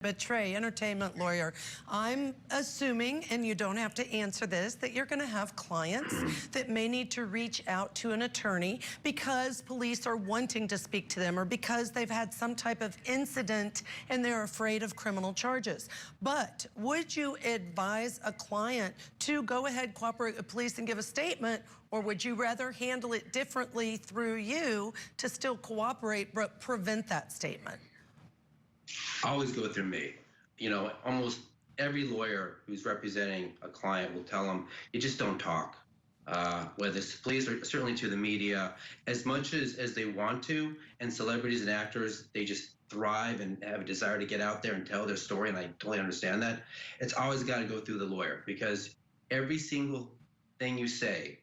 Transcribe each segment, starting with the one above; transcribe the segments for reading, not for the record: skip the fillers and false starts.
But Trey, entertainment lawyer, I'm assuming, and you don't have to answer this, that you're going to have clients that may need to reach out to an attorney because police are wanting to speak to them or because they've had some type of incident and they're afraid of criminal charges. But would you advise a client to go ahead, cooperate with police and give a statement, or would you rather handle it differently through you to still cooperate but prevent that statement? Always go through me. You know, almost every lawyer who's representing a client will tell them, you just don't talk. Whether it's police or certainly to the media, as much as they want to, and celebrities and actors, they just thrive and have a desire to get out there and tell their story, and I totally understand that. It's always got to go through the lawyer, because every single thing you say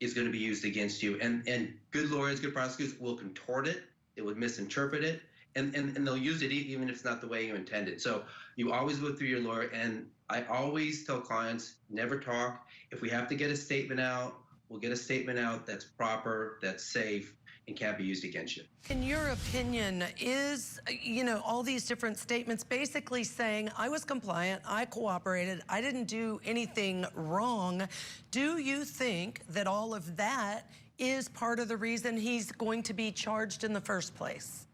is going to be used against you. And good lawyers, good prosecutors will contort it, they would misinterpret it, and they'll use it even if it's not the way you intended. So you always go through your lawyer, and I always tell clients, never talk. If we have to get a statement out, we'll get a statement out that's proper, that's safe, and can't be used against you. In your opinion, is, all these different statements basically saying, I was compliant, I cooperated, I didn't do anything wrong. Do you think that all of that is part of the reason he's going to be charged in the first place?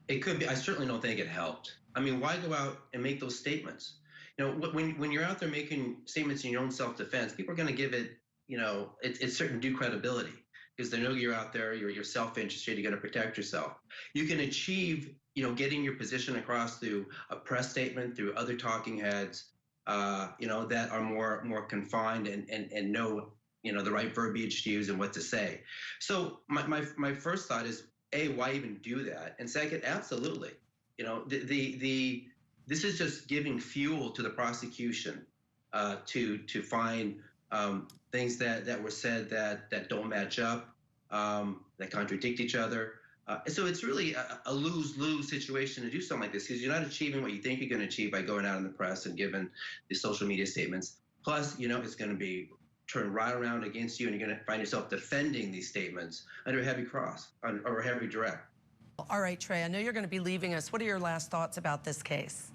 It could be. I certainly don't think it helped. I mean, why go out and make those statements? You know, when you're out there making statements in your own self-defense, people are going to give it, it's certain due credibility, because they know you're out there, you're self-interested, you got to protect yourself. You can achieve, getting your position across through a press statement, through other talking heads, that are more confined and know, the right verbiage to use and what to say. So my first thought is, A, why even do that? And second, absolutely. This is just giving fuel to the prosecution to find things that were said that don't match up, that contradict each other. So it's really a lose-lose situation to do something like this, because you're not achieving what you think you're going to achieve by going out in the press and giving the social media statements. Plus, it's going to be turned right around against you, and you're going to find yourself defending these statements under a heavy cross or a heavy direct. All right, Trey, I know you're going to be leaving us. What are your last thoughts about this case?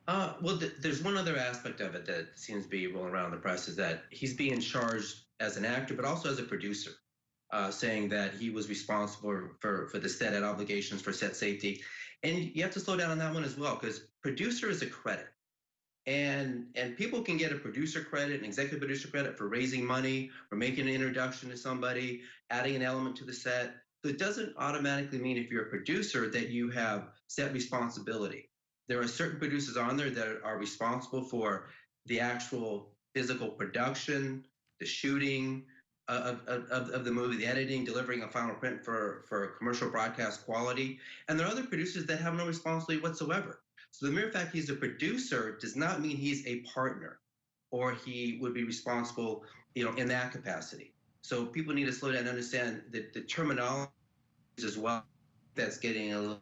Well, there's one other aspect of it that seems to be rolling around in the press, is that he's being charged as an actor, but also as a producer, saying that he was responsible for the set obligations for set safety. And you have to slow down on that one as well, because producer is a credit. And people can get a producer credit, an executive producer credit, for raising money, for making an introduction to somebody, adding an element to the set. So it doesn't automatically mean, if you're a producer, that you have set responsibility. There are certain producers on there that are responsible for the actual physical production, the shooting of the movie, the editing, delivering a final print for commercial broadcast quality. And there are other producers that have no responsibility whatsoever. So the mere fact he's a producer does not mean he's a partner, or he would be responsible, in that capacity. So people need to slow down and understand that the terminology as well, that's getting a little